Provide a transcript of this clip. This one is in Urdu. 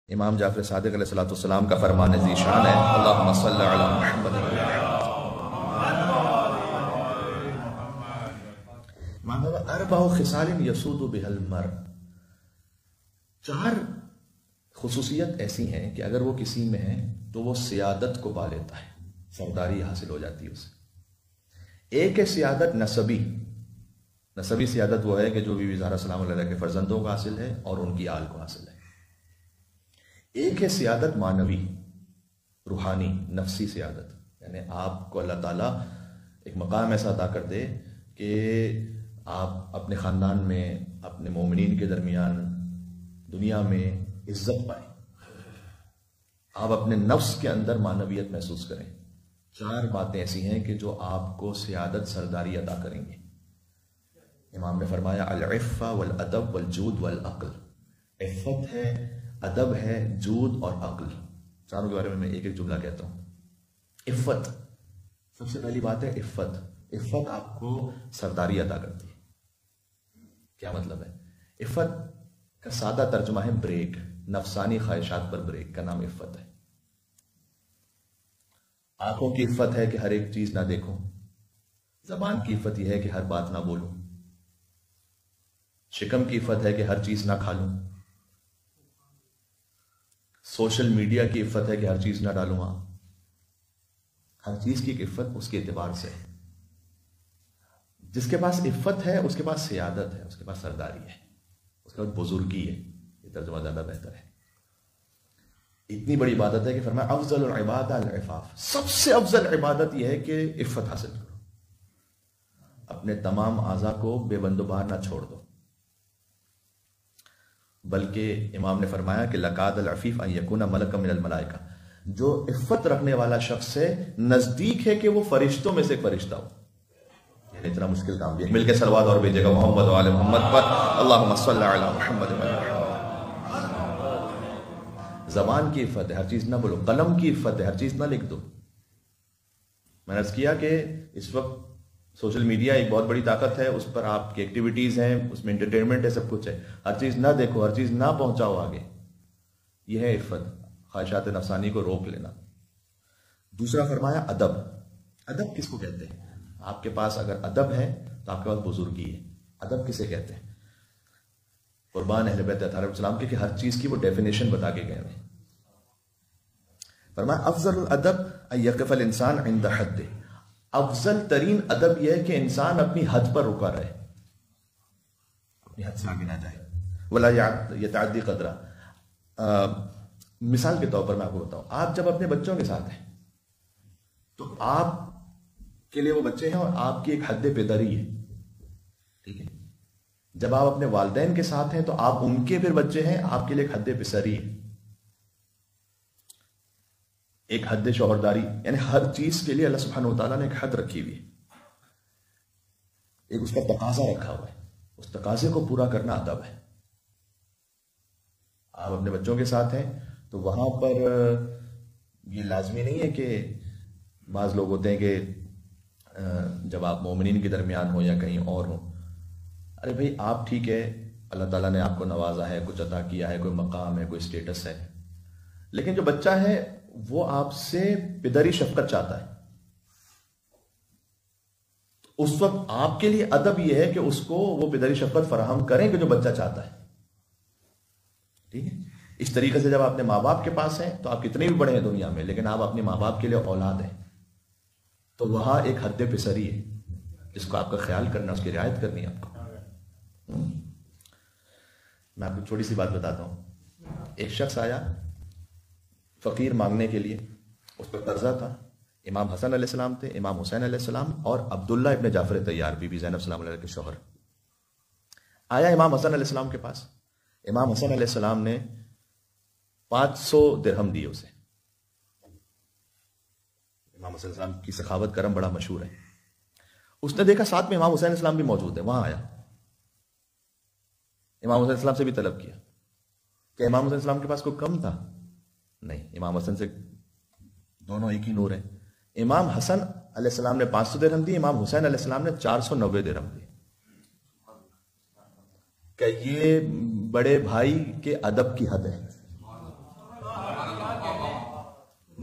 امام جعفر صادق علیہ الصلوۃ والسلام کا فرمان ذیشان ہے، اللہم صلی علی محمد۔ اربع خصال یسود بها المرء، 4 خصوصیت ایسی ہیں کہ اگر وہ کسی میں ہے تو وہ سیادت کو پا لیتا ہے، سرداری حاصل ہو جاتی ہے اسے۔ ایک ہے سیادت نسبی، نسبی سیادت وہ ہے کہ جو بیوی زہرا سلام اللہ علیہ کے فرزندوں کو حاصل ہے اور ان کی آل کو حاصل ہے۔ ایک ہے سیادت معنوی، روحانی، نفسی سیادت، یعنی آپ کو اللہ تعالیٰ ایک مقام ایسا عطا کر دے کہ آپ اپنے خاندان میں، اپنے مومنین کے درمیان، دنیا میں عزت پائیں، آپ اپنے نفس کے اندر معنویت محسوس کریں۔ 4 باتیں ایسی ہیں کہ جو آپ کو سیادت، سرداری عطا کریں گے۔ امام نے فرمایا العفہ والادب والجود والعقل، عفت ہے، ادب ہے، جود اور عقل۔ چاروں کے بارے میں میں ایک ایک جملہ کہتا ہوں۔ عفت، سب سے پہلی بات ہے عفت۔ عفت آپ کو سرداری عطا کرتی ہے۔ کیا مطلب ہے؟ عفت کا سادہ ترجمہ ہے بریک، نفسانی خواہشات پر بریک کا نام عفت ہے۔ آنکھوں کی عفت ہے کہ ہر ایک چیز نہ دیکھوں، زبان کی عفت یہ ہے کہ ہر بات نہ بولوں، شکم کی عفت ہے کہ ہر چیز نہ کھا لوں، سوشل میڈیا کی عفت ہے کہ ہر چیز نہ ڈالوں۔ ہر چیز کی ایک عفت اس کے اعتبار سے ہے۔ جس کے پاس عفت ہے اس کے پاس سیادت ہے، اس کے پاس سرداری ہے، اس کے پاس بزرگی ہے۔ یہ ترجمہ زیادہ بہتر ہے۔ اتنی بڑی عبادت ہے کہ فرمایا افضل العبادہ العفاف، سب سے افضل عبادت یہ ہے کہ عفت حاصل کرو، اپنے تمام اعضاء کو بے بند و بار نہ چھوڑ دو۔ بلکہ امام نے فرمایا کہ لقاد العفیف ان یکون ملک من الملائکہ، جو عفت رکھنے والا شخص ہے نزدیک ہے کہ وہ فرشتوں میں سے ایک فرشتہ ہو۔ یعنی اتنا مشکل کام بھی ہے۔ مل کے صلوات اور بھیجے گا محمد و آل محمد پر، اللہم صلی علی محمد و آل محمد۔ زبان کی عفت ہے، ہر چیز نہ بولو۔ قلم کی عفت ہے، ہر چیز نہ لکھ دو۔ میں نے عرض کیا کہ اس وقت سوشل میڈیا ایک بہت بڑی طاقت ہے، اس پر آپ کی ایکٹیویٹیز ہیں، اس میں انٹرٹینمنٹ ہے، سب کچھ ہے۔ ہر چیز نہ دیکھو، ہر چیز نہ پہنچاؤ آگے۔ یہ ہے عفت، خواہشات نفسانی کو روک لینا۔ دوسرا فرمایا ادب۔ ادب کس کو کہتے ہیں؟ آپ کے پاس اگر ادب ہے تو آپ کے پاس بزرگی ہے۔ ادب کسے کہتے ہیں؟ قربان اہل بیت علیہ السلام کے کہ ہر چیز کی وہ ڈیفینیشن بتا کے گئے ہیں۔ فرمایا افضل الادب ان یقف الانسان عند حدہ، افضل ترین ادب یہ ہے کہ انسان اپنی حد پر رکا رہے، اپنی حد سے آگے نہ جائے۔ ولا یتعدی قدرہ۔ مثال کے طور پر میں آپ کو بتاؤں، آپ جب اپنے بچوں کے ساتھ ہیں تو آپ کے لیے وہ بچے ہیں اور آپ کی ایک حد پیدری ہے، ٹھیک ہے؟ جب آپ اپنے والدین کے ساتھ ہیں تو آپ ان کے پھر بچے ہیں، آپ کے لیے ایک حد پسری ہے، ایک حد شوہرداری، یعنی ہر چیز کے لیے اللہ سبحانہ وتعالیٰ نے ایک حد رکھی ہوئی ہے، ایک اس کا تقاضا رکھا ہوا ہے۔ اس تقاضے کو پورا کرنا ادب ہے۔ آپ اپنے بچوں کے ساتھ ہیں تو وہاں پر یہ لازمی نہیں ہے کہ بعض لوگ ہوتے ہیں کہ جب آپ مومنین کے درمیان ہو یا کہیں اور ہو، ارے بھائی آپ ٹھیک ہے، اللہ تعالیٰ نے آپ کو نوازا ہے، کچھ عطا کیا ہے، کوئی مقام ہے، کوئی سٹیٹس ہے، لیکن جو بچہ ہے وہ آپ سے پدری شفقت چاہتا ہے۔ اس وقت آپ کے لیے ادب یہ ہے کہ اس کو وہ پدری شفقت فراہم کریں کہ جو بچہ چاہتا ہے، ٹھیک ہے؟ اس طریقے سے جب آپ اپنے ماں باپ کے پاس ہیں تو آپ کتنے بھی بڑے ہیں دنیا میں، لیکن آپ اپنے ماں باپ کے لیے اولاد ہیں، تو وہاں ایک حد پسری ہے جس کو آپ کا خیال کرنا، اس کی رعایت کرنی ہے آپ کو۔ میں آپ کو چھوٹی سی بات بتاتا ہوں۔ ایک شخص آیا فقیر مانگنے کے لیے، اس پر قرضہ تھا۔ امام حسن علیہ السلام تھے، امام حسین علیہ السلام اور عبداللہ ابن جعفر طیار، بی بی زینب سلام علیہ کے شوہر۔ آیا امام حسن علیہ السلام کے پاس، امام حسن علیہ السلام نے 500 درہم دیے اسے۔ امام حسن علیہ السلام کی سخاوت کرم بڑا مشہور ہے۔ اس نے دیکھا ساتھ میں امام حسین علیہ السلام بھی موجود ہے، وہاں آیا، امام حسین علیہ السلام سے بھی طلب کیا کہ امام حسین علیہ السلام کے پاس کوئی کم تھا؟ نہیں، امام حسن سے دونوں ایک ہی نور ہے۔ امام حسن علیہ السلام نے 500 درہم دی، امام حسین علیہ السلام نے 490 درہم دی۔ کہ یہ بڑے بھائی کے ادب کی حد ہے۔